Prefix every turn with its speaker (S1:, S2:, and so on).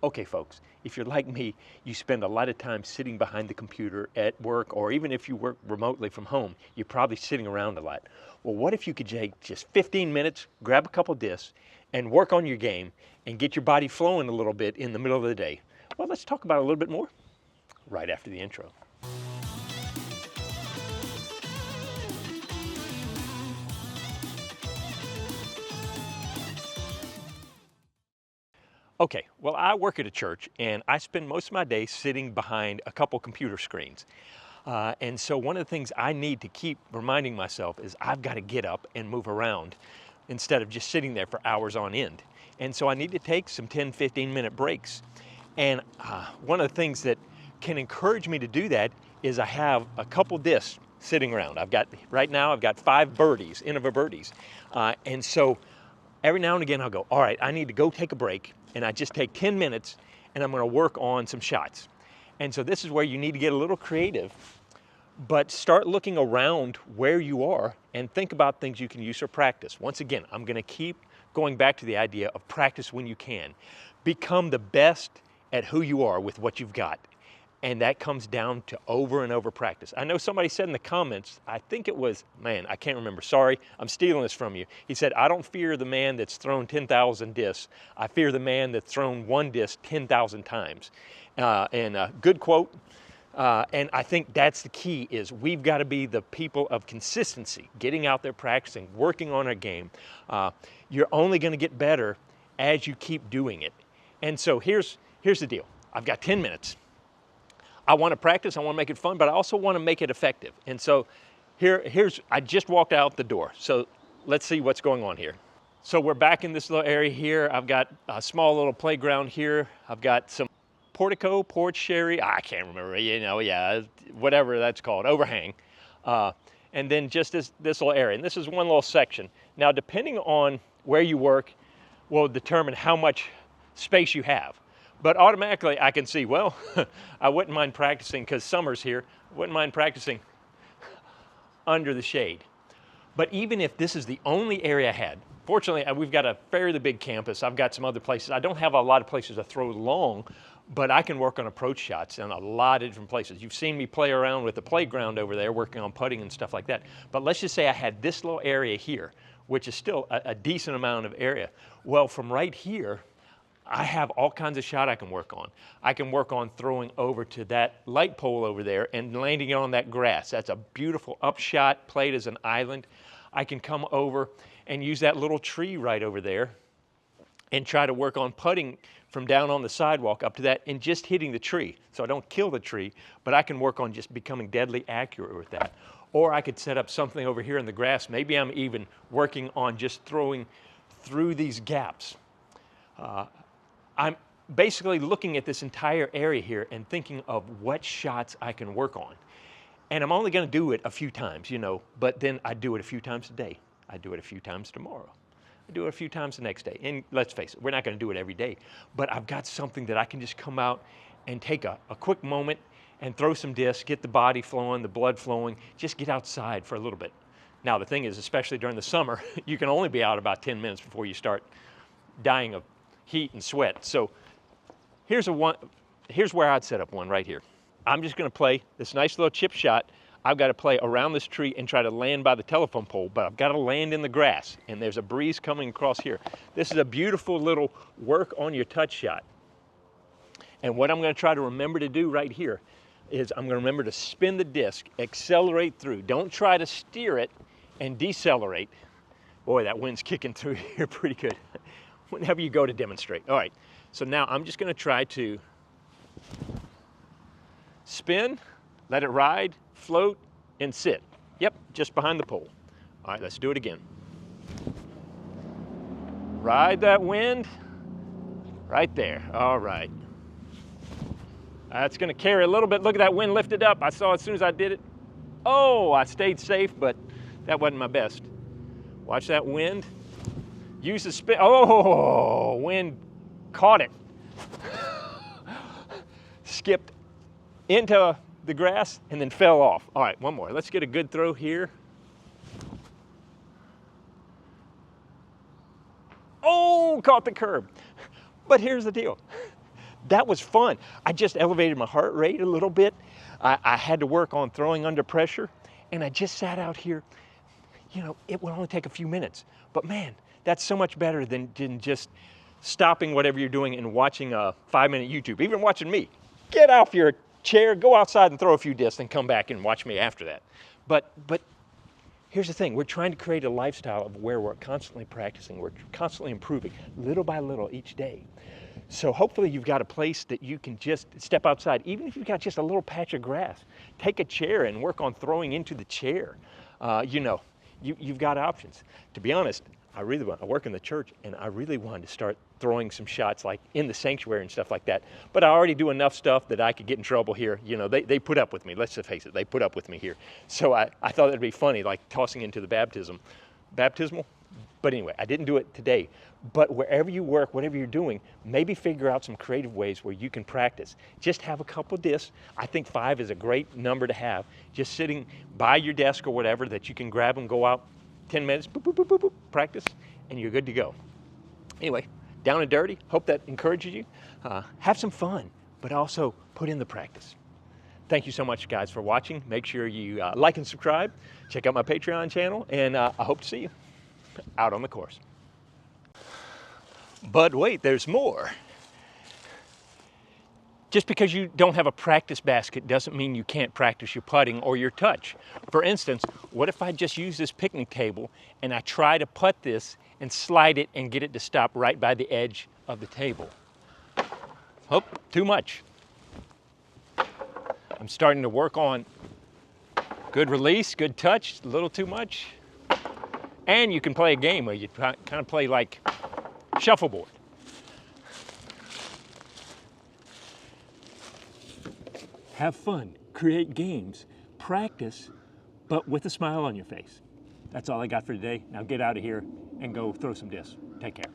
S1: Okay, folks, if you're like me, you spend a lot of time sitting behind the computer at work, or even if you work remotely from home, you're probably sitting around a lot. Well, what if you could take just 15 minutes, grab a couple discs, and work on your game and get your body flowing a little bit in the middle of the day? Well, let's talk about it a little bit more right after the intro. Okay, well, I work at a church and I spend most of my day sitting behind a couple computer screens. And so one of the things I need to keep reminding myself is I've got to get up and move around instead of just sitting there for hours on end. And so I need to take some 10, 15-minute breaks. And one of the things that can encourage me to do that is I have a couple discs sitting around. Right now, I've got 5 birdies, Innova birdies. And so every now and again I'll go, all right, I need to go take a break, and I just take 10 minutes and I'm gonna work on some shots. And so this is where you need to get a little creative, but start looking around where you are and think about things you can use for practice. Once again, I'm gonna keep going back to the idea of practice when you can. Become the best at who you are with what you've got. And that comes down to over and over practice. I know somebody said in the comments, I think it was, man, I can't remember, sorry, I'm stealing this from you. He said, I don't fear the man that's thrown 10,000 discs. I fear the man that's thrown one disc 10,000 times. Good quote. And I think that's the key is we've got to be the people of consistency, getting out there practicing, working on our game. You're only going to get better as you keep doing it. And so here's the deal. I've got 10 minutes. I want to practice, I want to make it fun, but I also want to make it effective. And so I just walked out the door. So let's see what's going on here. So we're back in this little area here. I've got a small little playground here. I've got some porch sherry, I can't remember, whatever that's called, overhang. And then just this little area. And this is one little section. Now, depending on where you work will determine how much space you have. But automatically I can see, well, I wouldn't mind practicing, because summer's here, wouldn't mind practicing under the shade. But even if this is the only area I had, fortunately we've got a fairly big campus. I've got some other places. I don't have a lot of places to throw long, but I can work on approach shots in a lot of different places. You've seen me play around with the playground over there, working on putting and stuff like that. But let's just say I had this little area here, which is still a decent amount of area. Well, from right here, I have all kinds of shot I can work on. I can work on throwing over to that light pole over there and landing it on that grass. That's a beautiful upshot, played as an island. I can come over and use that little tree right over there and try to work on putting from down on the sidewalk up to that and just hitting the tree. So I don't kill the tree, but I can work on just becoming deadly accurate with that. Or I could set up something over here in the grass. Maybe I'm even working on just throwing through these gaps. I'm basically looking at this entire area here and thinking of what shots I can work on. And I'm only going to do it a few times, but then I do it a few times a day. I do it a few times tomorrow. I do it a few times the next day. And let's face it, we're not going to do it every day. But I've got something that I can just come out and take a quick moment and throw some discs, get the body flowing, the blood flowing, just get outside for a little bit. Now, the thing is, especially during the summer, you can only be out about 10 minutes before you start dying of heat and sweat. So here's where I'd set up one right here. I'm just going to play this nice little chip shot. I've got to play around this tree and try to land by the telephone pole, but I've got to land in the grass, and there's a breeze coming across here. This is a beautiful little work on your touch shot. And what I'm going to try to remember to do right here is I'm going to remember to spin the disc, accelerate through. Don't try to steer it and decelerate. Boy, that wind's kicking through here pretty good. Whenever you go to demonstrate. All right, so now I'm just going to try to spin, let it ride, float, and sit. Yep, just behind the pole. All right, let's do it again. Ride that wind right there. All right. That's going to carry a little bit. Look at that wind lifted up. I saw it as soon as I did it. Oh, I stayed safe, but that wasn't my best. Watch that wind. Use the spin. Oh, wind caught it. Skipped into the grass and then fell off. All right, one more. Let's get a good throw here. Oh, caught the curb. But here's the deal. That was fun. I just elevated my heart rate a little bit. I had to work on throwing under pressure, and I just sat out here. You know, it would only take a few minutes, but man, that's so much better than just stopping whatever you're doing and watching a 5-minute YouTube, even watching me. Get off your chair, go outside and throw a few discs and come back and watch me after that. But here's the thing, we're trying to create a lifestyle of where we're constantly practicing, we're constantly improving, little by little each day. So hopefully you've got a place that you can just step outside, even if you've got just a little patch of grass. Take a chair and work on throwing into the chair. You know, you've got options. To be honest, I work in the church, and I really wanted to start throwing some shots like in the sanctuary and stuff like that. But I already do enough stuff that I could get in trouble here. You know, they put up with me. Let's just face it, they put up with me here. So I thought it'd be funny, like tossing into the baptismal. But anyway, I didn't do it today. But wherever you work, whatever you're doing, maybe figure out some creative ways where you can practice. Just have a couple discs. I think 5 is a great number to have. Just sitting by your desk or whatever that you can grab and go out 10 minutes, boop, boop, boop, boop, boop, practice, and you're good to go. Anyway, down and dirty, hope that encourages you. Have some fun, but also put in the practice. Thank you so much, guys, for watching. Make sure you like and subscribe. Check out my Patreon channel, and I hope to see you out on the course. But wait, there's more. Just because you don't have a practice basket doesn't mean you can't practice your putting or your touch. For instance, what if I just use this picnic table and I try to putt this and slide it and get it to stop right by the edge of the table? Oh, too much. I'm starting to work on good release, good touch, a little too much. And you can play a game where you kind of play like shuffleboard. Have fun, create games, practice, but with a smile on your face. That's all I got for today. Now get out of here and go throw some discs. Take care.